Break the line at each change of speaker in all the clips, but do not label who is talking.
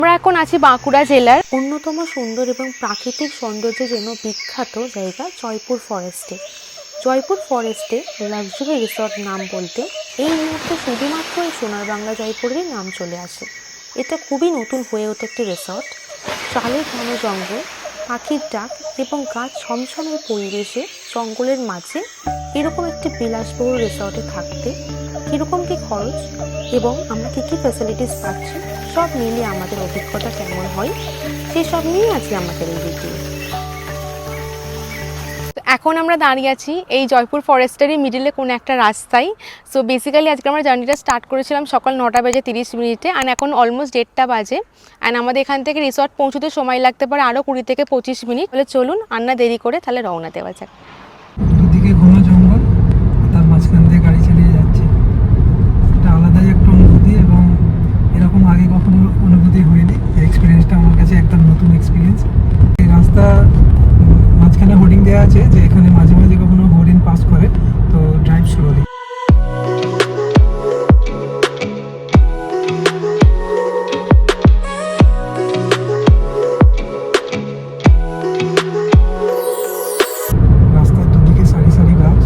আমরা এখন আছি বাঁকুড়া জেলার অন্যতম সুন্দর এবং প্রাকৃতিক সৌন্দর্যের জন্য বিখ্যাত জায়গা জয়পুর ফরেস্টে। জয়পুর ফরেস্টে লাক্সারি রিসর্ট নাম বলতে এই মুহূর্তে শুধুমাত্র এই সোনার বাংলা জয়পুরেরই নাম চলে আসে। এটা খুবই নতুন হয়ে ওঠে একটি রিসর্ট। চালের ঘন জঙ্গল, পাখির ডাক এবং গাছ ছমছমের পরিবেশে জঙ্গলের মাঝে এরকম একটি বিলাসবহুল রিসর্টে থাকতে কীরকম কী খরচ এবং আমরা কী কী ফ্যাসিলিটিস পাচ্ছি সব মিলিয়ে আমাদের অভিজ্ঞতা কেমন হয় সেই সব নিয়েই আছি আমাদের এই ভিডিও। এখন আমরা দাঁড়িয়ে আছি এই জয়পুর ফরেস্টেরই মিডিলে কোনো একটা রাস্তায়। সো বেসিক্যালি আজকে আমরা জার্নিটা স্টার্ট করেছিলাম সকাল 9:30 অ্যান্ড এখন অলমোস্ট 1:30 বাজে। অ্যান্ড আমাদের এখান থেকে রিসর্ট পৌঁছতে সময় লাগতে পারে আরও 20 থেকে 25 মিনিট। তাহলে চলুন আর না দেরি করে তাহলে রওনা দেওয়া যাক।
দুদিকে ঘন জঙ্গল, তার মাঝখান দিয়ে গাড়ি চালিয়ে যাচ্ছে। এটা আলাদাই একটা অনুভূতি এবং এরকম আগে কখনো অনুভূতি হয়নি। এই এক্সপিরিয়েন্সটা আমার কাছে একদম নতুন এক্সপিরিয়েন্স। এই রাস্তা মাঝখানে হোর্ডিং দেওয়া আছে যে এখানে মাঝে মাঝে কখনো হরিণ পাস করে, তো ড্রাইভ স্লোলি। রাস্তার দুদিকে সারি সারি গাছ,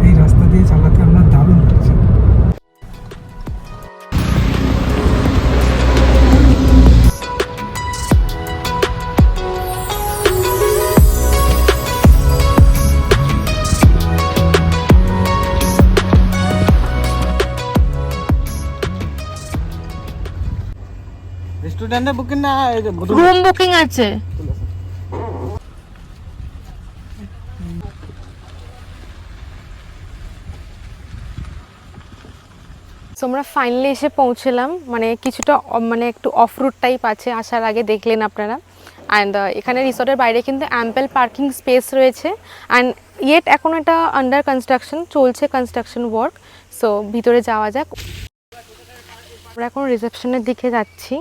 এই রাস্তা দিয়ে চালাতে আমার দারুণ লাগছে।
রেস্টুরেন্টে বুকিং না
রুম বুকিং আছে। আমরা ফাইনালি এসে পৌঁছলাম, মানে কিছুটা মানে একটু অফ রুট টাইপ আছে আসার আগে দেখলেন আপনারা। অ্যান্ড এখানে রিসর্টের বাইরে কিন্তু অ্যাম্পেল পার্কিং স্পেস রয়েছে। অ্যান্ড ইয়েট এখন এটা আন্ডার কনস্ট্রাকশন চলছে, কনস্ট্রাকশন ওয়ার্ক। সো ভিতরে যাওয়া যাক। আমরা এখন রিসেপশনের দিকে যাচ্ছি।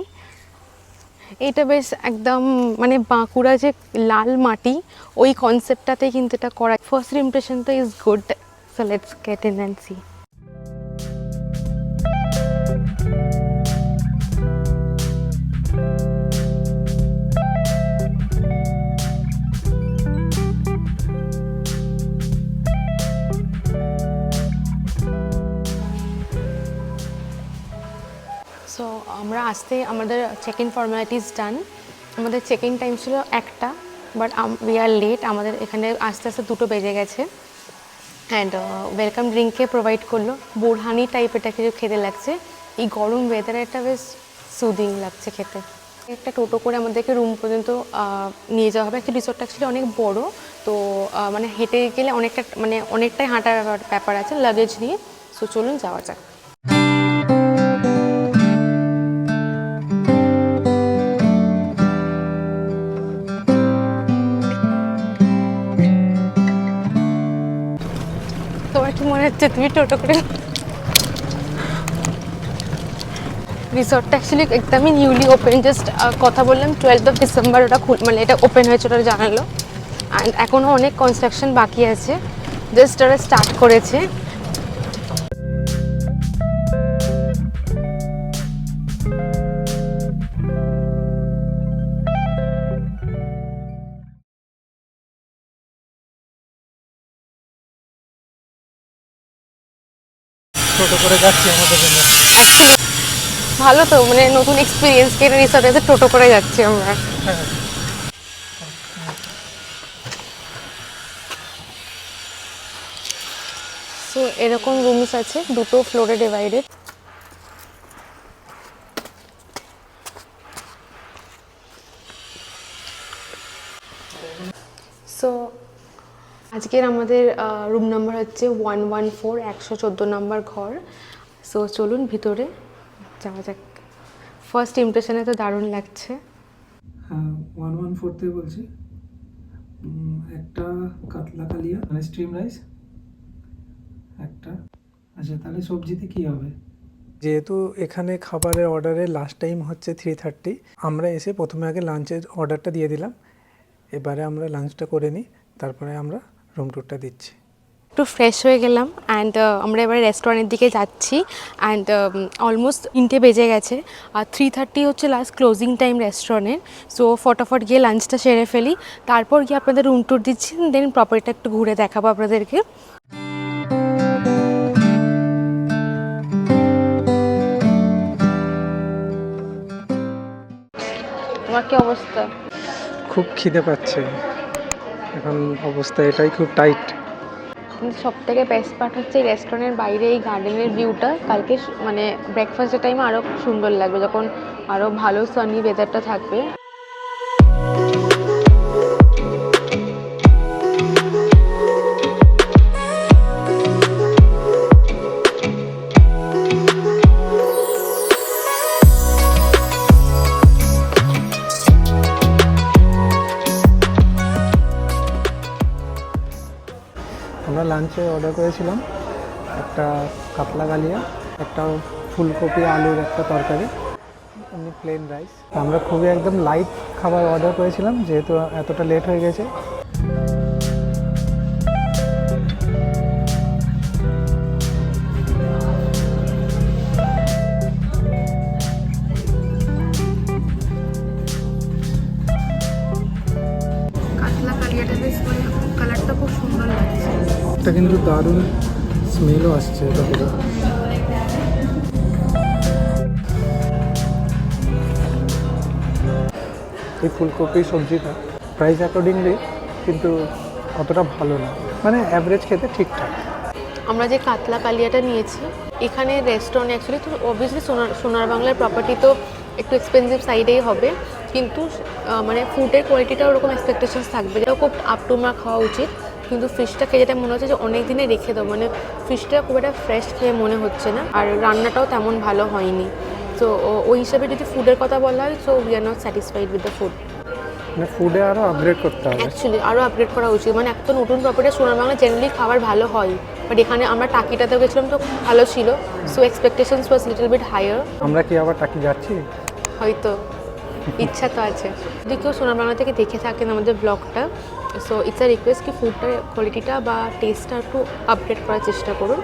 এটা বেশ একদম মানে বাঁকুড়া যে লাল মাটি ওই কনসেপ্টটাতে কিন্তু এটা করা। ফার্স্ট ইমপ্রেশন তো is good, so let's get in and see. So আমরা আসতে আমাদের চেক ইন ফর্মালিটিস ডান। আমাদের চেক ইন টাইম ছিল 1টা, বাট উই আর লেট। আমাদের এখানে আস্তে আস্তে 2টো বেজে গেছে। অ্যান্ড ওয়েলকাম ড্রিঙ্কে প্রোভাইড করলো, বোরহানি টাইপ এটা কিছু খেতে লাগছে। এই গরম ওয়েদারে এটা বেশ সুদিং লাগছে খেতে। একটা টোটো করে আমাদেরকে রুম পর্যন্ত নিয়ে যাওয়া হবে। একটা রিসোর্টটা অ্যাকচুয়ালি অনেক বড়, তো মানে হেঁটে গেলে অনেকটাই হাঁটার ব্যাপার আছে লাগেজ নিয়ে। সো চলুন যাওয়া যাক। তোমার কি মনে হচ্ছে তুমি টোটো করে? রিসর্টটা অ্যাকচুয়ালি একদমই নিউলি ওপেন, জাস্ট কথা বললাম 12 ডিসেম্বর ওটা মানে এটা ওপেন হয়েছে, ওটা জানালো। অ্যান্ড এখনও অনেক কনস্ট্রাকশন বাকি আছে, জাস্ট ওরা স্টার্ট করেছে।
টোটো করে যাচ্ছি আমাদের জন্য।
একদম ভালো তো, মানে নতুন এক্সপিরিয়েন্স কে রিসর্টে এসে টোটো করে যাচ্ছি আমরা। সো এরকম রুমস আছে, 2টো ফ্লোরে ডিভাইডেড। সো আজকের আমাদের রুম নাম্বার হচ্ছে 114, 114 নম্বর ঘর। সো চলুন ভিতরে যাওয়া যাক। ফার্স্ট ইমপ্রেশনে তো দারুণ লাগছে।
হ্যাঁ, 114তে বলছি। একটা কাতলা কালিয়া মানে স্ট্রিম রাইস একটা। আচ্ছা, তাহলে সবজিতে কি হবে? যেহেতু এখানে খাবারের অর্ডারে লাস্ট টাইম হচ্ছে 3:30, আমরা এসে প্রথমে আগে লাঞ্চের অর্ডারটা দিয়ে দিলাম। এবারে আমরা লাঞ্চটা করে নিই, তারপরে আমরা রুম ট্যুরটা দিচ্ছি।
একটু ফ্রেশ হয়ে গেলাম অ্যান্ড আমরা এবার রেস্টুরেন্টের দিকে যাচ্ছি অ্যান্ড অলমোস্ট 3টে বেজে গেছে আর 3:30 হচ্ছে লাস্ট ক্লোজিং টাইম রেস্টুরেন্টের। সো ফটাফট গিয়ে লাঞ্চটা সেরে ফেলি, তারপর গিয়ে আপনাদের রুম ট্যুর দিচ্ছি, দেন প্রপার্টিটা একটু ঘুরে দেখাবো আপনাদেরকে। তোমার কি অবস্থা?
খুব খিদে পাচ্ছে এখন, অবস্থা এটাই খুব টাইট।
কিন্তু সব থেকে বেস্ট পার্ট হচ্ছে এই রেস্টুরেন্টের বাইরে এই গার্ডেনের ভিউটা। কালকে মানে ব্রেকফাস্টের টাইমে আরও সুন্দর লাগবে যখন আরও ভালো সানি ওয়েদারটা থাকবে।
আমরা লাঞ্চে অর্ডার করেছিলাম একটা কাতলা কালিয়া, একটা ফুলকপি আলুর একটা তরকারি, এমনি প্লেন রাইস। আমরা খুবই একদম লাইট খাবার অর্ডার করেছিলাম যেহেতু এতটা লেট হয়ে গেছে।
কাতলা কালিয়াটা বেশ কালারটা খুব সুন্দর লাগছে।
এটা কিন্তু দারুণ স্মেলও আসছে এটা থেকে। এই ফুলকপি সবজিটা প্রাইস অ্যাকর্ডিংলি কিন্তু অতটা ভালো না, মানে অ্যাভারেজ খেতে ঠিকঠাক।
আমরা যে কাতলা কালিয়াটা নিয়েছি এখানে রেস্টুরেন্ট অ্যাকচুয়ালি তো অবভিয়াসলি সোনার বাংলার প্রপার্টি তো একটু এক্সপেন্সিভ সাইডেই হবে, কিন্তু মানে ফুডের কোয়ালিটিটা ওরকম এক্সপেকটেশনস থাকবে যেটা খুব আপ টু মার্ক হওয়া উচিত। কিন্তু ফিশটা খেয়ে যেটা মনে হচ্ছে যে অনেক দিনে রেখে দেবো, মানে ফিশটা খুব একটা ফ্রেশ খেয়ে মনে হচ্ছে না, আর রান্নাটাও তেমন ভালো হয়নি। সো ওই হিসাবে যদি ফুডের কথা বলা হয়, so we are not satisfied with the food.
মানে ফুডে আরও আপগ্রেড করতে হবে
অ্যাকচুয়ালি, আরও আপগ্রেড করা উচিত। মানে একটা নতুন প্রপার্টি সোনার বাংলা জেনারেলি খাবার ভালো হয়, বাট এখানে আমরা টাকিটাতেও গেছিলাম তো ভালো ছিল, so expectations was little bit higher.
আমরা কি আবার টাকি যাচ্ছি?
হয়তো ইচ্ছা তো আছে। যদি কেউ সোনার বাংলা থেকে দেখে থাকেন আমাদের ব্লগটা, সো ইটস আ রিকোয়েস্ট কি ফুডটার কোয়ালিটিটা বা টেস্টটা একটু আপডেট করার চেষ্টা করুন।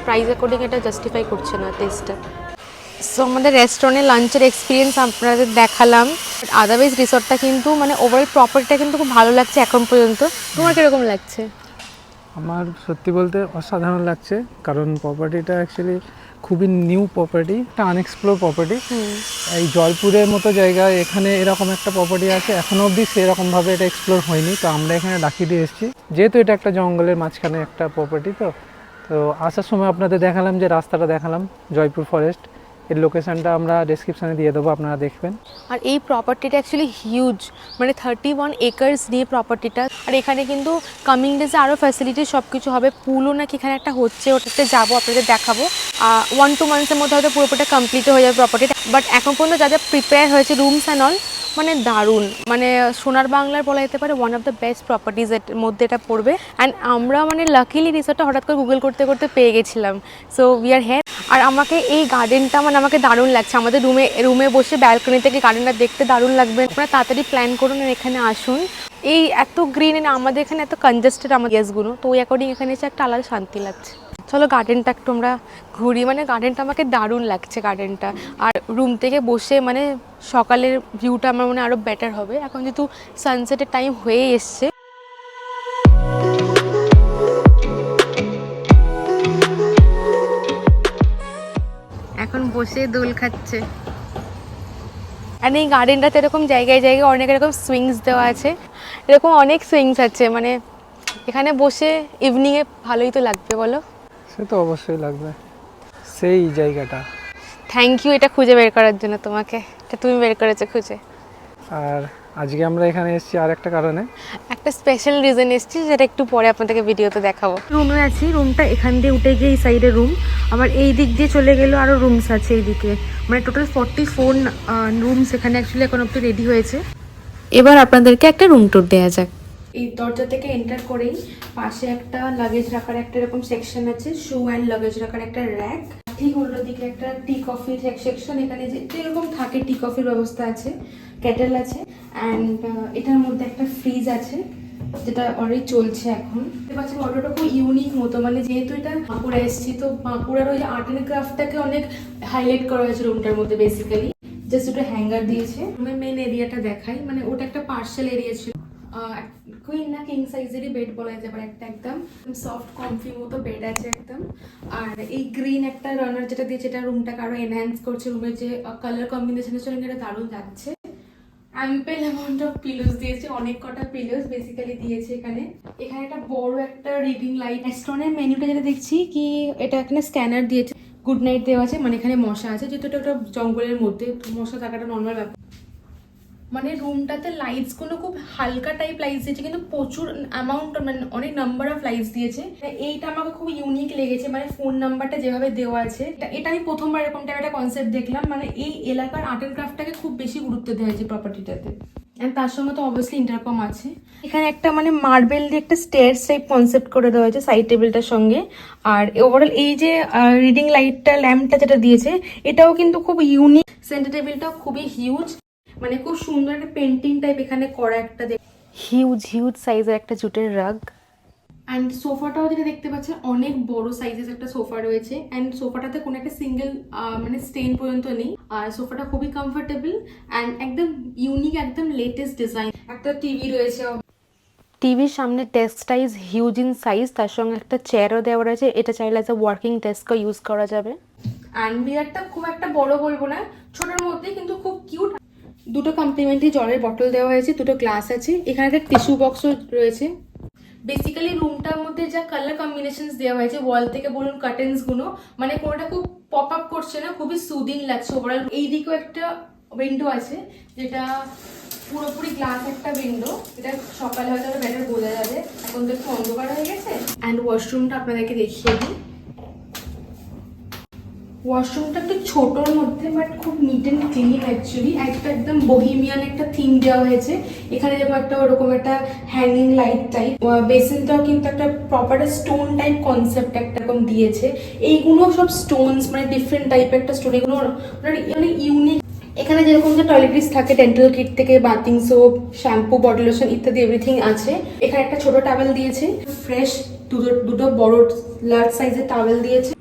প্রাইস অ্যাকর্ডিং এটা জাস্টিফাই করছে না টেস্টটা। সো আমাদের রেস্টুরেন্টে লাঞ্চের এক্সপিরিয়েন্স আপনাদের দেখালাম, বাট আদারওয়াইজ রিসর্টটা কিন্তু মানে ওভারঅল প্রপার্টিটা কিন্তু খুব ভালো লাগছে এখন পর্যন্ত। তোমার কীরকম লাগছে?
আমার সত্যি বলতে অসাধারণ লাগছে, কারণ প্রপার্টিটা অ্যাকচুয়ালি খুবই নিউ প্রপার্টি, একটা আনএক্সপ্লোর প্রপার্টি। এই জয়পুরের মতো জায়গায় এখানে এরকম একটা প্রপার্টি আছে, এখনও অবধি সেরকমভাবে এটা এক্সপ্লোর হয়নি। তো আমরা এখানে ডাকি দিয়ে এসেছি, যেহেতু এটা একটা জঙ্গলের মাঝখানে একটা প্রপার্টি। তো আসার সময় আপনাদের দেখালাম যে রাস্তাটা দেখালাম জয়পুর ফরেস্ট, এর লোকেশানটা আমরা ডেসক্রিপশানে দিয়ে দেবো, আপনারা দেখবেন।
আর এই প্রপার্টিটা অ্যাকচুয়ালি হিউজ, মানে 31 একর্স নিয়ে প্রপার্টিটা। আর এখানে কিন্তু কামিং ডেজে আরও ফ্যাসিলিটি সব কিছু হবে। পুলও নাকি এখানে একটা হচ্ছে, ওটাতে যাবো, আপনাদের দেখাবো। 1-2 মান্থসের মধ্যে হয়তো পুরোপুরিটা কমপ্লিট হয়ে যাবে প্রপার্টিটা। বাট এখন পর্যন্ত যা যা প্রিপেয়ার হয়েছে রুমস অ্যান্ড অল, মানে দারুণ। মানে সোনার বাংলার বলা যেতে পারে one of the best properties এর মধ্যে এটা পড়বে। অ্যান্ড আমরা মানে লাকিলি রিসর্টটা হঠাৎ করে গুগল করতে করতে পেয়ে গেছিলাম। So we are here. আর আমাকে এই গার্ডেনটা মানে আমাকে দারুণ লাগছে। আমাদের রুমে বসে ব্যালকনি থেকে গার্ডেনটা দেখতে দারুণ লাগবে। আপনারা তাড়াতাড়ি প্ল্যান করুন আর এখানে আসুন। এই এত গ্রিন, আমাদের এখানে এত কনজেস্টেড আমাদের গ্যাসগুলো, তো ওই অ্যাকর্ডিং এখানে এসে একটা আলাদা শান্তি লাগছে। চলো গার্ডেনটা একটু আমরা ঘুরি, মানে গার্ডেনটা আমাকে দারুণ লাগছে গার্ডেনটা। আর রুম থেকে বসে মানে সকালের ভিউটা আমার মনে আরও বেটার হবে। এখন যেহেতু সানসেটের টাইম হয়ে এসছে, এখন বসে দোল খাচ্ছে। আর এই গার্ডেনটাতে এরকম জায়গায় জায়গায় অনেক এরকম সুইংস দেওয়া আছে, এরকম অনেক সুইংস আছে। মানে এখানে বসে ইভিনিংয়ে ভালোই তো লাগবে, বলো?
সে তো অবশ্যই লাগবে, সেই জায়গাটা।
থ্যাংক ইউ এটা খুঁজে বের করার জন্য, তোমাকে এটা তুমি বের করেছো খুঁজে।
আর আজকে আমরা এখানে এসেছি আর একটা কারণে,
একটা স্পেশাল রিজন এসেছি, যেটা একটু পরে আপনাদেরকে ভিডিওতে দেখাবো। রুমে আছি, রুমটা এখান দিয়ে উঠে গিয়ে এই সাইডে রুম, আবার এই দিক দিয়ে চলে গেলেও আরও রুমস আছে এইদিকে। মানে টোটাল 44 রুমস এখানে অ্যাকচুয়ালি এখন অব্দি রেডি হয়েছে। এবার আপনাদেরকে একটা রুম ট্যুর দেওয়া যাক। এই দরজা থেকে এন্টার করেই পাশে একটা লাগেজ রাখার একটা এরকম সেকশন আছে, শু অ্যান্ড লাগেজ রাখার একটা র্যাক। ঠিক উল্টো দিকে একটা টি কফি সেকশন, এখানে যে এরকম থাকে টি কফির ব্যবস্থা আছে, কেটেল আছে, অ্যান্ড এটার মধ্যে একটা ফ্রিজ আছে।
যেটা অলরেডি চলছে এখন। দেখতে পাচ্ছি অটোটা খুব ইউনিক মতো, মানে যেহেতু এটা বাঁকুড়া এসেছি তো বাঁকুড়ার ওই আর্ট অ্যান্ড ক্রাফটটাকে অনেক হাইলাইট করা হয়েছে রুমটার মধ্যে। বেসিক্যালি জাস্ট দুটো হ্যাঙ্গার দিয়েছে। রুমের মেন এরিয়াটা দেখাই, মানে ওটা একটা পার্সেল এরিয়া ছিল। কুইন না কিং সাইজেরই বেড বলা যেতে পারে, একটা একদম সফট কমফি মতো বেড আছে একদম। আর এই গ্রিন একটা রানার যেটা দিয়েছে এটা রুমটাকে আরো এনহ্যান্স করছে, রুমের যে কালার কম্বিনেশনের সঙ্গে এটা দারুণ লাগছে। অ্যাম্পেল অ্যামাউন্ট অফ পিলোস দিয়েছে, অনেক কটা পিলোস বেসিক্যালি দিয়েছে এখানে। এখানে একটা বড় একটা রিডিং লাইট। রেস্টুরেন্টের মেনুটা যেটা দেখছি কি এটা এখানে স্ক্যানার দিয়েছে, গুড নাইট দেওয়া আছে, মানে এখানে মশা আছে যেহেতু এটা একটা জঙ্গলের মধ্যে, মশা থাকাটা নর্মাল ব্যাপার। মানে রুমটাতে লাইটস গুলো খুব হালকা টাইপ লাইটস দিয়েছে, কিন্তু প্রচুর অ্যামাউন্ট মানে অনেক নাম্বার অফ লাইটস দিয়েছে। এইটা আমাকে খুব ইউনিক লেগেছে, মানে ফোন নাম্বারটা যেভাবে দেওয়া আছে এটা আমি প্রথমবার এরকম টাইপ একটা কনসেপ্ট দেখলাম। মানে এই এলাকার আর্ট অ্যান্ড ক্রাফটটাকে খুব বেশি গুরুত্ব দেওয়া হয়েছে প্রপার্টিটাতে। এন্ড তার সঙ্গে তো অবভিয়াসলি ইন্টারকম আছে। এখানে একটা মানে মার্বেল দিয়ে একটা স্টেয়ার্স টাইপ কনসেপ্ট করে দেওয়া হয়েছে সাইড টেবিলটার সঙ্গে। আর ওভারঅল এই যে রিডিং লাইটটা ল্যাম্পটা যেটা দিয়েছে এটাও কিন্তু খুব ইউনিক। সেন্টার টেবিলটাও খুবই হিউজ, মানে খুব সুন্দর একটা পেন্টিং টাইপ এখানে করা একটা
হিউজ সাইজের একটা জুটের রাগ।
অ্যান্ড সোফাটাও যেটা দেখতে পাচ্ছেন অনেক বড় সাইজের একটা সোফা রয়েছে। অ্যান্ড সোফাটাতে কোনো একটা সিঙ্গেল মানে স্টেন পর্যন্ত নেই। আর সোফাটা খুবই কমফোর্টেবল অ্যান্ড একদম ইউনিক, একদম লেটেস্ট ডিজাইন। একটা টিভি রয়েছে,
টিভির সামনে ডেস্কটা ইজ হিউজ ইন সাইজ, তার সঙ্গে একটা চেয়ারও দেওয়া রয়েছে, এটা চাইলে অ্যাজ আ ওয়ার্কিং ডেস্কও ইউজ করা যাবে।
অ্যান্ড বিয়ারটা খুব একটা বড় বলবো না, ছোটোর মধ্যে কিন্তু খুব কিউট। দুটো কমপ্লিমেন্টারি জলের বটল দেওয়া হয়েছে, দুটো গ্লাস আছে, এখানে একটা টিস্যু বক্সও রয়েছে। বেসিক্যালি রুমটার মধ্যে যা কালার কম্বিনেশনস দেওয়া হয়েছে ওয়াল থেকে বলুন কার্টেন্স গুলো, মানে কোনোটা খুব পপ আপ করছে না, খুবই সুদিং লাগছে ওভারঅল। এইদিকেও একটা উইন্ডো আছে যেটা পুরোপুরি গ্লাস একটা উইন্ডো, এটা সকালে হয়তো বেটার বোঝা যাবে, এখন তো একটু অন্ধকার হয়ে গেছে। অ্যান্ড ওয়াশরুমটা আপনাদেরকে দেখিয়ে দিই। ওয়াশরুমটা একটু ছোটোর মধ্যে বাট খুব নিট অ্যান্ড ক্লিন অ্যাকচুয়ালি। একটা একদম বহিমিয়ান একটা থিম দেওয়া হয়েছে এখানে, যেমন একটা ওরকম একটা হ্যাঙ্গিং লাইট টাইপ। বেসিনটাও কিন্তু একটা প্রপার স্টোন টাইপ কনসেপ্ট একটা রকম দিয়েছে। এইগুলো সব স্টোনস, মানে ডিফারেন্ট টাইপের একটা স্টোন, এগুলো মানে ইউনিক। এখানে যেরকম যে টয়লেট্রিজ থাকে ডেন্টাল কিট থেকে bathing soap, shampoo, body lotion ইত্যাদি এভরিথিং আছে। এখানে একটা ছোট টাওয়েল দিয়েছে, ফ্রেশ দুটো বড় লার্জ সাইজের টাওয়েল দিয়েছে।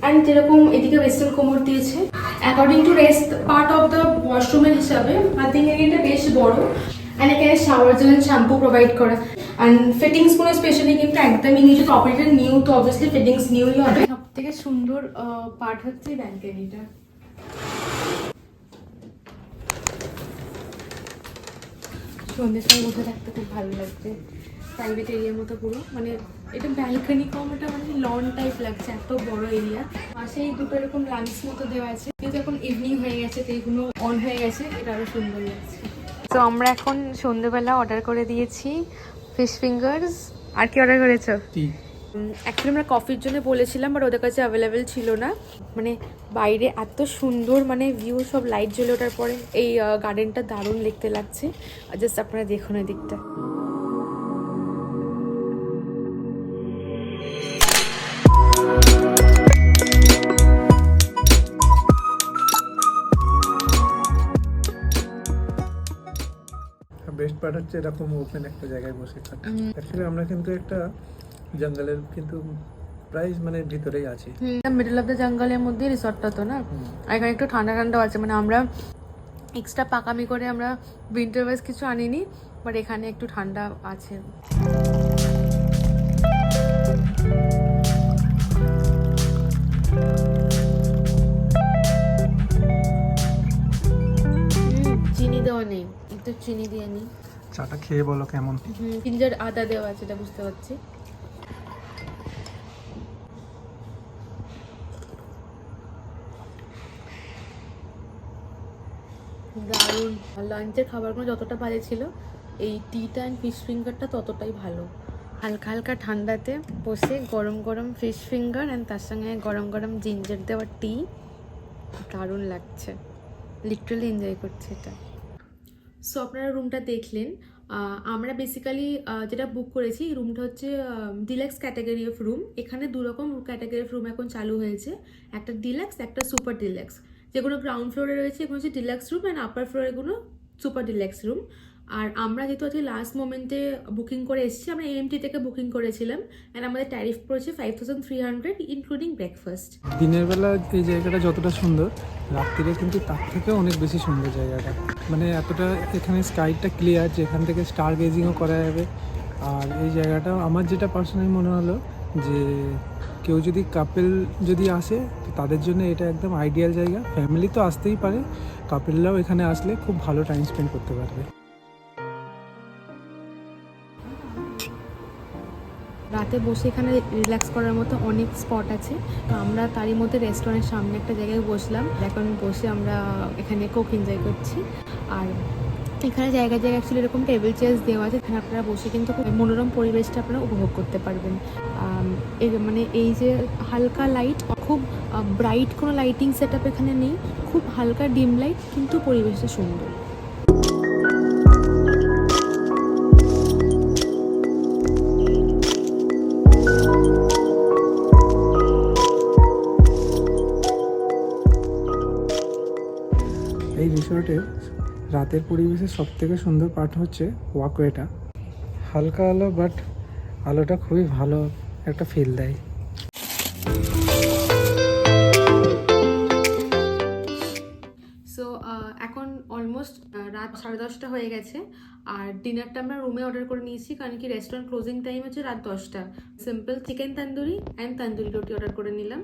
অ্যান্ড যেরকম এদিকে ওয়েস্টার্ন কোমর দিয়েছে। According to rest part of the ওয়াশরুমের হিসাবে বাথিং এরিয়াটা বেশ বড়। অ্যান্ড এখানে শাওয়ার জেল শ্যাম্পু প্রোভাইড করা। অ্যান্ড ফিটিংসগুলো স্পেশালি কিন্তু একদমই নিউ, যে প্রপার্টিটা নিউ তো অবভিয়াসলি ফিটিংস নিউই হবে। সব থেকে সুন্দর পার্ট হচ্ছে ব্যালকনিটা। সন্ধ্যের সময় বসে থাকতে খুব ভালো লাগছে, প্রাইভেট এরিয়ার মতো পুরো, মানে এটা ব্যালকনি কম, এটা মানে লন টাইপ লাগছে, এত বড় এরিয়া। পাশেই দুটো এরকম লাঞ্চ মতো দেওয়া আছে, কিন্তু এখন ইভিনিং হয়ে গেছে তো এইগুলো অন হয়ে গেছে, এটা আরো সুন্দর লাগছে।
তো আমরা এখন সন্ধ্যেবেলা অর্ডার করে দিয়েছি ফিশ ফিঙ্গার্স। আর কি অর্ডার করেছো? অ্যাকচুয়ালি আমরা কফির জন্য বলেছিলাম বাট ওদের কাছে অ্যাভেলেবেল ছিল না। মানে বাইরে এত সুন্দর মানে ভিউ, সব লাইট জ্বলে ওঠার পরে এই গার্ডেনটা দারুণ দেখতে লাগছে। জাস্ট আপনারা দেখুন এই দিকটা।
বেস্ট পার্ট হচ্ছে এরকম ওপেন একটা জায়গায় বসে খাওয়া। অ্যাকচুয়ালি আমরা কিন্তু একটা জঙ্গলের কিন্তু প্রাইস মানে ভিতরেই আছি,
মিডল অফ দ্য জঙ্গলের মধ্যে রিসর্টটা তো না, আর এখানে একটু ঠান্ডা ঠান্ডা আছে। মানে আমরা এক্সট্রা পাকামি করে আমরা উইন্টার ওয়াইজ কিছু আনিনি, বাট এখানে একটু ঠান্ডা আছে। চিনি দেওয়া নেই, একটু চিনি দিয়ে নিই।
চাটা খেয়ে বলো কেমন।
জিঞ্জার আদা দেওয়া আছে, এটা বুঝতে পারছি। দারুণ। লাঞ্চের খাবারগুলো যতটা ভালো ছিল, এই টিটা অ্যান্ড ফিশ ফিঙ্গারটা ততটাই ভালো। হালকা হালকা ঠান্ডাতে বসে গরম গরম ফিশ ফিঙ্গার অ্যান্ড তার সঙ্গে গরম গরম জিঞ্জার দেওয়া টি, দারুণ লাগছে, লিটারালি এনজয় করছি এটা।
সো আপনারা রুমটা দেখলেন। আমরা বেসিক্যালি যেটা বুক করেছি রুমটা হচ্ছে ডিলাক্স ক্যাটাগরি অফ রুম। এখানে দুরকম ক্যাটাগরি অফ রুম এখন চালু হয়েছে, একটা ডিলাক্স, একটা সুপার ডিলাক্স। যেগুলো গ্রাউন্ড ফ্লোরে রয়েছে এগুলো হচ্ছে ডিলাক্স রুম, অ্যান্ড আপার ফ্লোরেগুলো সুপার ডিলাক্স রুম। আর আমরা যেহেতু আজকে লাস্ট মোমেন্টে বুকিং করে এসেছি, আমরা এএমটি থেকে বুকিং করেছিলাম, অ্যান্ড আমাদের ট্যারিফ পড়েছে 5300 ইনক্লুডিং ব্রেকফাস্ট।
দিনের বেলা এই জায়গাটা যতটা সুন্দর, রাত্রিরে কিন্তু তার থেকেও অনেক বেশি সুন্দর জায়গাটা। মানে এতটা এখানে স্কাইটা ক্লিয়ার যে এখান থেকে স্টার গেজিংও করা যাবে। আর এই জায়গাটা আমার যেটা পার্সোনালি মনে হলো যে কেউ যদি কাপেল যদি আসে তো তাদের জন্য এটা একদম আইডিয়াল জায়গা। ফ্যামিলি তো আসতেই পারে, কাপেলরাও এখানে আসলে খুব ভালো টাইম স্পেন্ড করতে পারবে।
রাতে বসে এখানে রিল্যাক্স করার মতো অনেক স্পট আছে, তো আমরা তারই মধ্যে রেস্টুরেন্টের সামনে একটা জায়গায় বসলাম। এখন বসে আমরা এখানে কোক এনজয় করছি। আর এখানে জায়গায় জায়গায় অ্যাকচুয়ালি এরকম টেবিল চেয়ার্স দেওয়া আছে, এখানে আপনারা বসে কিন্তু খুব মনোরম পরিবেশটা আপনারা উপভোগ করতে পারবেন। মানে এই যে হালকা লাইট, খুব ব্রাইট কোনো লাইটিং সেট আপ এখানে নেই, খুব হালকা ডিম লাইট, কিন্তু পরিবেশটা সুন্দর।
এই রিসর্টের রাতের পরিবেশের সবথেকে সুন্দর পার্ট হচ্ছে ওয়াকওয়েটা। হালকা আলো, বাট আলোটা খুবই ভালো একটা ফিল দেয়।
সো এখন অলমোস্ট রাত 10:30 হয়ে গেছে, আর ডিনারটা আমরা রুমে অর্ডার করে নিয়েছি, কারণ কি রেস্টুরেন্ট ক্লোজিং টাইম হচ্ছে রাত 10টা। Simple chicken tandoori and tandoori রুটি অর্ডার করে নিলাম।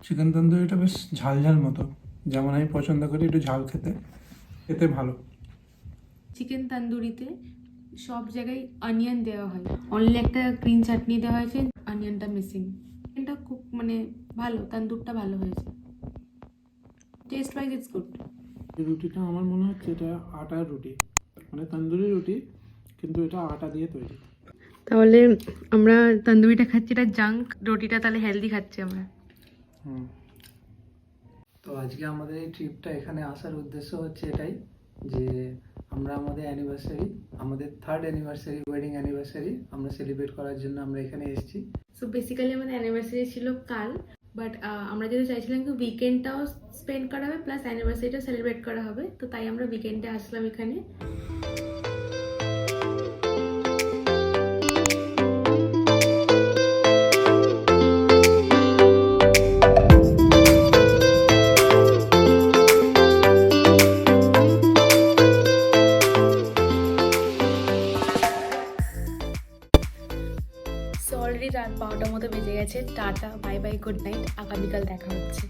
চিকেন তন্দুরিটা বেশ ঝাল ঝাল মতো, যেমন আমি পছন্দ করি একটু ঝাল খেতে, খেতে ভালো।
চিকেন তান্দুরিতে সব জায়গায় অনিয়ন দেওয়া হয়, অনলি একটা গ্রিন চাটনি দেওয়া হয়েছে, অনিয়নটা মিসিং। এটা খুব মানে ভালো, তান্দুরটা ভালো হয়েছে, টেস্ট ওয়াইজ ইটস গুড।
এই রুটিটা আমার মনে হচ্ছে এটা আটার রুটি, মানে তন্দুরি রুটি, কিন্তু এটা আটা দিয়ে তৈরি।
তাহলে আমরা তন্দুরিটা খাচ্ছি, এটা জাঙ্ক, রুটিটা তাহলে হেলদি খাচ্ছি আমরা।
তো আজকে আমাদের এই ট্রিপটা এখানে আসার উদ্দেশ্য হচ্ছে এটাই যে আমরা আমাদের অ্যানিভার্সারি, আমাদের 3rd অ্যানিভার্সারি, ওয়েডিং অ্যানিভার্সারি আমরা সেলিব্রেট করার জন্য আমরা এখানে এসেছি।
সো বেসিক্যালি আমাদের অ্যানিভার্সারি ছিল কাল, বাট আমরা যেহেতু চাইছিলাম কি উইকেন্ডটাও স্পেন্ড করা হবে প্লাস অ্যানিভার্সারিটা সেলিব্রেট করা হবে, তো তাই আমরা উইকেন্ডে আসলাম এখানে। অলরেডি রাত 12টার মতো বেজে গেছে। Tata, bye bye, good night, আগামীকাল দেখা হচ্ছে।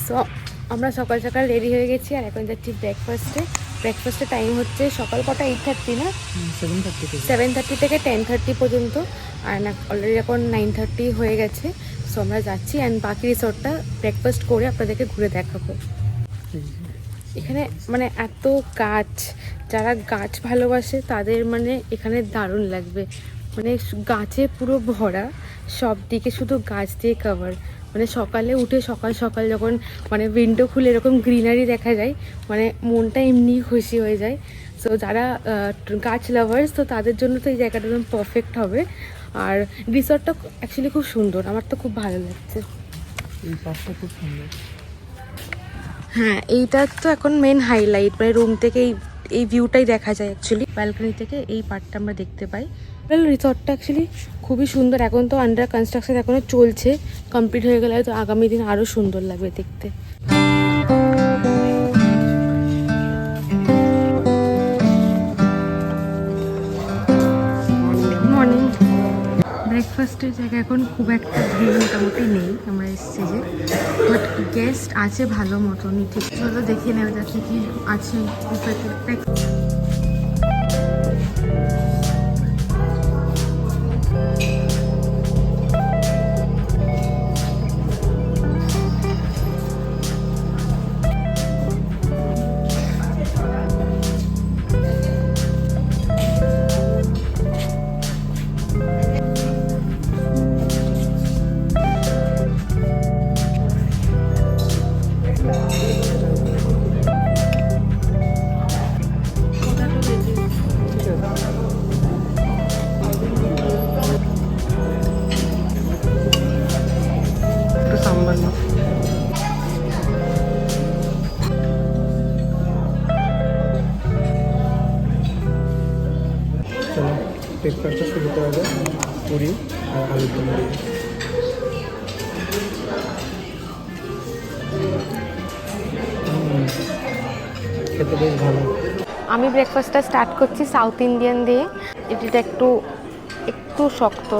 সো আমরা সকাল সকাল রেডি হয়ে গেছি, আর এখন যাচ্ছি ব্রেকফাস্টে। ব্রেকফাস্টের টাইম হচ্ছে সকাল কটা, 8:30 না, 7:30 থেকে 10:30 পর্যন্ত, আর অলরেডি এখন 9:30 হয়ে গেছে। সো আমরা যাচ্ছি, অ্যান্ড বাকি রিসোর্টটা ব্রেকফাস্ট করে আপনাদেরকে ঘুরে দেখাবো। এখানে মানে এত গাছ, যারা গাছ ভালোবাসে তাদের মানে এখানে দারুণ লাগবে। মানে গাছে পুরো ভরা, সব দিকে শুধু গাছ দিয়ে কভার। মানে সকালে উঠে সকাল সকাল যখন মানে উইন্ডো খুলে এরকম গ্রিনারি দেখা যায়, মানে মনটা এমনি খুশি হয়ে যায়। সো যারা গাছ লাভার্স, তো তাদের জন্য তো এই জায়গাটা একদম পারফেক্ট হবে। আর রিসর্টটা অ্যাকচুয়ালি খুব সুন্দর, আমার তো খুব ভালো লাগছে।
এই পার্কটা খুব সুন্দর।
হ্যাঁ, এইটা তো এখন মেন হাইলাইট, মানে রুম থেকে এই ভিউটাই দেখা যায়। অ্যাকচুয়ালি ব্যালকনি থেকে এই পার্টটা আমরা দেখতে পাই। রিসর্টটা অ্যাকচুয়ালি খুবই সুন্দর। এখন তো আন্ডার কনস্ট্রাকশন এখনও চলছে, কমপ্লিট হয়ে গেলে হয়তো আগামী দিন আরও সুন্দর লাগবে দেখতে। মর্নিং
ব্রেকফাস্টের জায়গা এখন খুব একটা ভিড় মোটামুটি নেই, আমরা এসেছি যে, বাট গেস্ট আছে ভালো মতনই। ঠিক চলো দেখে নেওয়া যাচ্ছে কি আছে বুফেতে। সাম্বার না
চলো ব্রেকফাস্টটা শুরু করা যায় পুরি আর আলুর দম দিয়ে। খেতে বেশ ভালো।
আমি ব্রেকফাস্টটা স্টার্ট করছি সাউথ ইন্ডিয়ান দিয়ে। এটা একটু একটু শক্ত,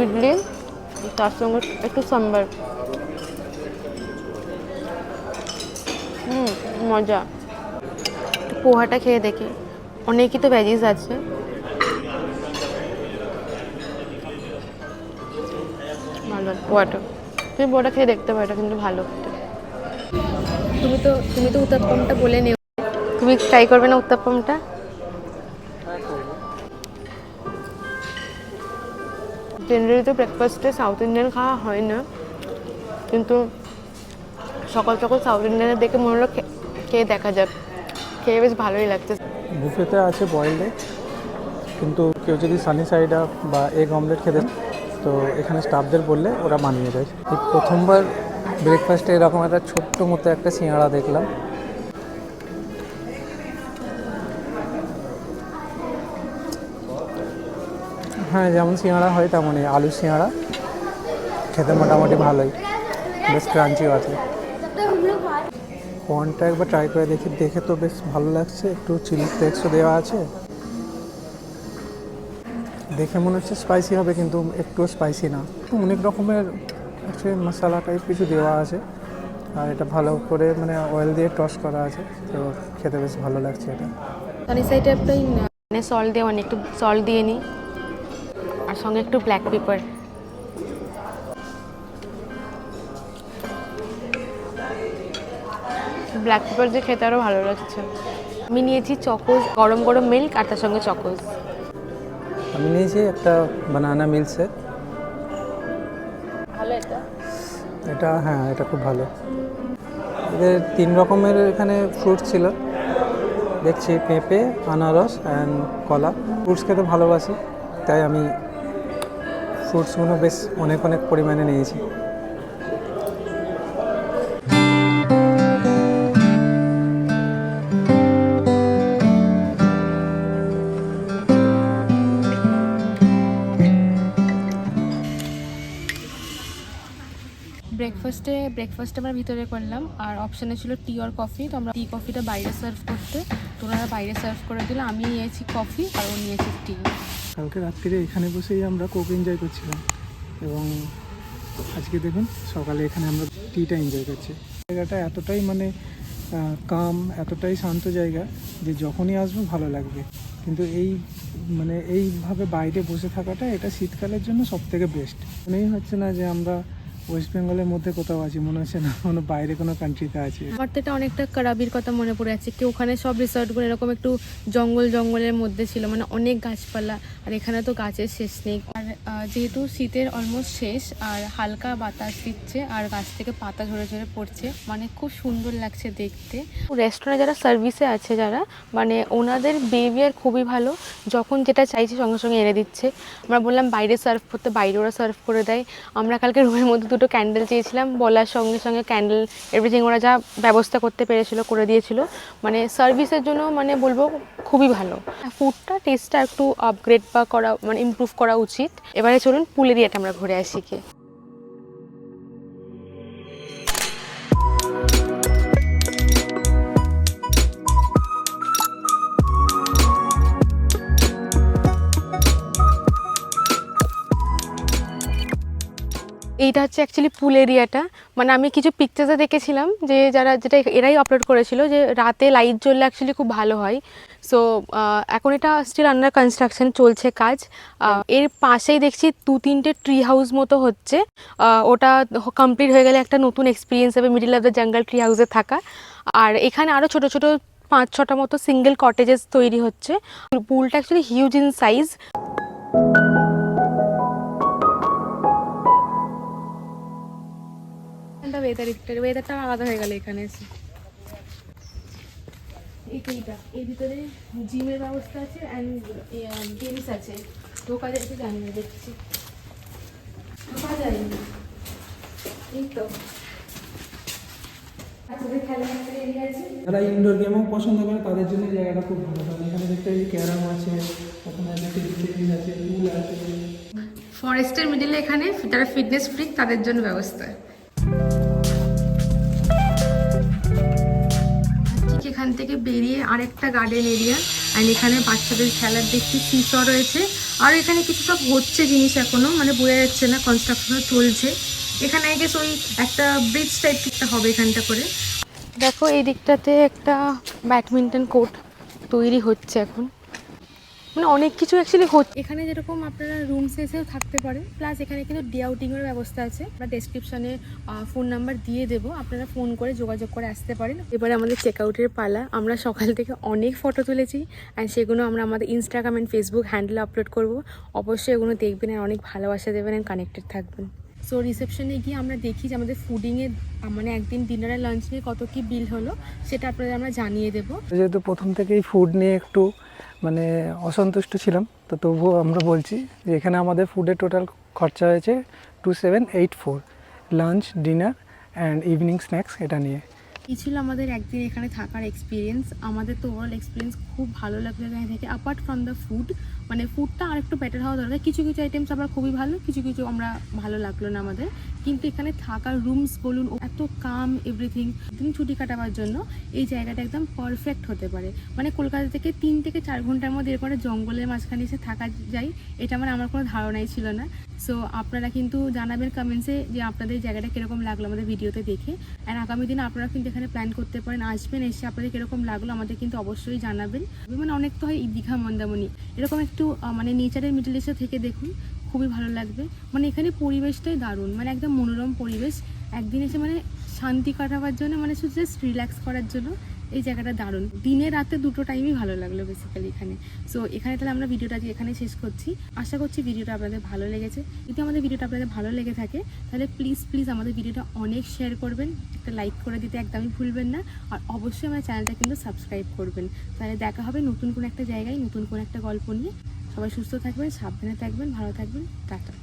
ইডলি তার সঙ্গে একটু সাম্বার। মজা। পোহাটা খেয়ে দেখি, অনেকই তো ভেজিস আছে। ভালো পোহাটা, তুমি পোহাটা খেয়ে দেখতে পারো, এটা কিন্তু ভালো। তুমি তো উত্তপ্পমটা বলে নিও, তুমি ট্রাই করবে না উত্তপ্পমটা? জেনারেলি তো ব্রেকফাস্টে সাউথ ইন্ডিয়ান খাওয়া হয় না, কিন্তু সকাল সকাল সাউথ ইন্ডিয়ানের দেখে মনে হলো খেয়ে দেখা যাক। খেয়ে বেশ ভালোই লাগছে।
বুফেতে আছে বয়েলড এগ, কিন্তু কেউ যদি সানি সাইড আপ বা এগ অমলেট খেতে, তো এখানে স্টাফদের বললে ওরা বানিয়ে দেয়। এই প্রথমবার ব্রেকফাস্টে এরকম একটা ছোট্ট মতো একটা সিঙাড়া দেখলাম। হ্যাঁ, যেমন সিঙাড়া হয় তেমনই, আলু সিঙাড়া। খেতে মোটামুটি ভালোই, বেশ ক্রাঞ্চিও আছে। কর্নটা একবার ট্রাই করে দেখি, দেখে তো বেশ ভালো লাগছে। একটু চিলি ফ্লেক্সও দেওয়া আছে, দেখে মনে হচ্ছে স্পাইসি হবে, কিন্তু একটুও স্পাইসি না। অনেক রকমের হচ্ছে মশলা টাইপ কিছু দেওয়া আছে, আর এটা ভালো করে মানে অয়েল দিয়ে টস করা আছে, তো খেতে বেশ ভালো লাগছে এটা।
সানি সাইড আপটাই মানে সল্ট দিয়ে, একটু সল্ট দিয়ে নিই, আর সঙ্গে একটু ব্ল্যাক পেপার। ব্ল্যাক পেপার দিয়ে খেতে আরও ভালো লাগছে। আমি নিয়েছি চকোজ, গরম গরম মিল্ক আর তার সঙ্গে চকোজ।
আমি নিয়েছি একটা বানানা মিল্কশেক।
ভালো এটা?
এটা হ্যাঁ, এটা খুব ভালো। এদের 3 রকমের এখানে ফ্রুটস ছিল দেখছি, পেঁপে, আনারস অ্যান্ড কলা। ফ্রুটস খেতে ভালোবাসি, তাই আমি ফ্রুটসগুলো বেশ অনেক পরিমাণে নিয়েছি।
ব্রেকফাস্টে আমরা ভিতরে করলাম, আর অপশানে ছিল টি আর কফি। তো আমরা টি কফিটা বাইরে সার্ভ করতে, তো ওনারা বাইরে সার্ভ করে দিল। আমি নিয়েছি কফি আর ও নিয়েছি টি।
কালকে রাত্রিরে এখানে বসেই আমরা কোক এনজয় করছিলাম, এবং আজকে দেখুন সকালে এখানে আমরা টিটা এনজয় করছি। জায়গাটা এতটাই মানে কাম, এতটাই শান্ত জায়গা যে যখনই আসবো ভালো লাগবে। কিন্তু এইভাবে বাইরে বসে থাকাটা, এটা শীতকালের জন্য সবথেকে বেস্ট। মনেই হচ্ছে না যে আমরা ওয়েস্ট বেঙ্গলের মধ্যে কোথাও আছি, মনে হচ্ছে না কোনো বাইরে কোনো কান্ট্রিতে আছি।
আমার তো এটা অনেকটা কারাবির কথা মনে পড়ে যাচ্ছে, কি ওখানে সব রিসর্টগুলো এরকম একটু জঙ্গলের মধ্যে ছিল, মানে অনেক গাছপালা, আর এখানে তো গাছের শেষ নেই। আর যেহেতু শীতের অলমোস্ট শেষ, আর হালকা বাতাস দিচ্ছে, আর গাছ থেকে পাতা ঝরে ঝরে পড়ছে, মানে খুব সুন্দর লাগছে দেখতে। রেস্টুরেন্টে যারা সার্ভিসে আছে, যারা মানে ওনাদের বিহেভিয়ার খুবই ভালো। যখন যেটা চাইছি সঙ্গে সঙ্গে এনে দিচ্ছে। আমরা বললাম বাইরে সার্ভ করতে, বাইরে ওরা সার্ভ করে দেয়। আমরা কালকে রুমের মধ্যে 2টো ক্যান্ডেল চেয়েছিলাম, বলার সঙ্গে সঙ্গে ক্যান্ডেল এভরিথিং ওরা যা ব্যবস্থা করতে পেরেছিল করে দিয়েছিল। মানে সার্ভিসের জন্য মানে বলবো খুবই ভালো। ফুডটা টেস্টটা একটু আপগ্রেড বা করা, মানে ইমপ্রুভ করা উচিত। এবারে চলুন পুল এরিয়াটা আমরা ঘুরে আসি গিয়ে। এইটা হচ্ছে অ্যাকচুয়ালি পুল এরিয়াটা, মানে আমি কিছু পিকচার্সে দেখেছিলাম যে যেটা এরাই আপলোড করেছিল যে রাতে লাইট জ্বললে অ্যাকচুয়ালি খুব ভালো হয়। সো এখন এটা স্টিল আন্ডার কনস্ট্রাকশন, চলছে কাজ। এর পাশেই দেখছি 2-3টে ট্রি হাউস মতো হচ্ছে। ওটা কমপ্লিট হয়ে গেলে একটা নতুন এক্সপিরিয়েন্স হবে middle of the jungle tree হাউসে থাকা। আর এখানে আরও ছোটো ছোটো 5-6টা মতো সিঙ্গেল কটেজেস তৈরি হচ্ছে। পুলটা অ্যাকচুয়ালি হিউজ ইন সাইজ। ওয়েদারটা আলাদা হয়ে গেল এখানে এসে। এইটা এর ভিতরে জিমের ব্যবস্থা আছে অ্যান্ড গেমস আছে। ঢোকা যায় তো জানি না, দেখছি ঢোকা যায়নি। এই তো
যারা ইনডোর গেমও পছন্দ করে তাদের জন্য এই জায়গাটা খুব ভালো। কারণ এখানে দেখতে ক্যারাম আছে, ওখানে টেবিল আছে, পুল আছে।
ফরেস্টের মিডিলে এখানে যারা ফিটনেস ফ্রিক তাদের জন্য ব্যবস্থা। ঠিক এখান থেকে বেরিয়ে আরেকটা গার্ডেন এরিয়া, অ্যান্ড এখানে বাচ্চাদের খেলার দেখছি সিস রয়েছে। আর এখানে কিছু সব হচ্ছে জিনিস এখনো, মানে বোঝা যাচ্ছে না, কনস্ট্রাকশনও চলছে। এখানে আই গেস ওই একটা ব্রিজ টাইপ একটা হবে এখানটা করে।
দেখো এই দিকটাতে একটা ব্যাডমিন্টন কোর্ট তৈরি হচ্ছে এখন, মানে অনেক কিছু অ্যাকচুয়ালি হচ্ছে এখানে। যেরকম আপনারা রুমসে এসেও থাকতে পারেন, প্লাস এখানে কিন্তু ডে আউটিংয়ের ব্যবস্থা আছে। আমরা ডেসক্রিপশানে ফোন নাম্বার দিয়ে দেবো, আপনারা ফোন করে যোগাযোগ করে আসতে পারেন। এবারে আমাদের চেক আউটের পালা। আমরা সকাল থেকে অনেক ফটো তুলেছি, অ্যান্ড সেগুলো আমরা আমাদের ইনস্টাগ্রাম অ্যান্ড ফেসবুক হ্যান্ডেলে আপলোড করবো। অবশ্যই এগুলো দেখবেন আর অনেক ভালোবাসা দেবেন অ্যান্ড কানেক্টেড থাকবেন। সো রিসেপশনে গিয়ে আমরা দেখি যে আমাদের ফুডিংয়ে মানে একদিন ডিনার আর লাঞ্চ নিয়ে কত কী বিল হলো, সেটা আপনাদের আমরা জানিয়ে দেবো।
যেহেতু প্রথম থেকেই ফুড নিয়ে একটু মানে অসন্তুষ্ট ছিলাম, তো তবুও আমরা বলছি যে এখানে আমাদের ফুডের টোটাল খরচা হয়েছে 2784, lunch, dinner and evening snacks এটা নিয়ে।
এই ছিল আমাদের একদিন এখানে থাকার এক্সপিরিয়েন্স। আমাদের তো ওভারঅল এক্সপিরিয়েন্স খুব ভালো লাগলো এখানে থেকে। অ্যাপার্ট ফ্রম দ্য ফুড, মানে ফুডটা আর একটু বেটার হওয়া দরকার। কিছু কিছু আইটেমস আমরা খুবই ভালো, কিছু কিছু আমরা ভালো লাগলো না আমাদের। কিন্তু এখানে থাকার রুমস বলুন, এত কাম এভরিথিং, দিন ছুটি কাটাবার জন্য এই জায়গাটা একদম পারফেক্ট হতে পারে। মানে কলকাতা থেকে 3 থেকে 4 ঘন্টার মধ্যে এরকম জঙ্গলের মাঝখানে এসে থাকা যায়, এটা মানে আমার কোনো ধারণাই ছিল না। সো আপনারা কিন্তু জানাবেন কমেন্টসে যে আপনাদের জায়গাটা কীরকম লাগলো আমাদের ভিডিওতে দেখে। আর আগামী দিনে আপনারা কিন্তু এখানে প্ল্যান করতে পারেন, আসবেন, এসে আপনাদের কীরকম লাগলো আমাদের কিন্তু অবশ্যই জানাবেন। মানে অনেক তো হয় দীঘা, মন্দারমণি, এরকম একটু মানে নেচারের মিডল ইস্টে থেকে দেখুন, খুবই ভালো লাগবে। মানে এখানে পরিবেশটাই দারুণ, মানে একদম মনোরম পরিবেশ। একদিন এসে মানে শান্তি কাটাবার জন্য, মানে শুধু জাস্ট রিল্যাক্স করার জন্য এই জায়গাটা দারুণ। দিনে রাতে দুটো টাইমই ভালো লাগলো বেসিক্যালি এখানে। সো এখানে তাহলে আমরা ভিডিওটা এখানে শেষ করছি। আশা করছি ভিডিওটা আপনাদের ভালো লেগেছে। যদি আমাদের ভিডিওটা আপনাদের ভালো লেগে থাকে তাহলে প্লিজ আমাদের ভিডিওটা অনেক শেয়ার করবেন, একটা লাইক করে দিতে একদমই ভুলবেন না। আর অবশ্যই আমার চ্যানেলটা কিন্তু সাবস্ক্রাইব করবেন। তাহলে দেখা হবে নতুন কোনো একটা জায়গায়, নতুন কোনো একটা গল্প নিয়ে। সবাই সুস্থ থাকবেন, সাবধানে থাকবেন, ভালো থাকবেন। টাটা।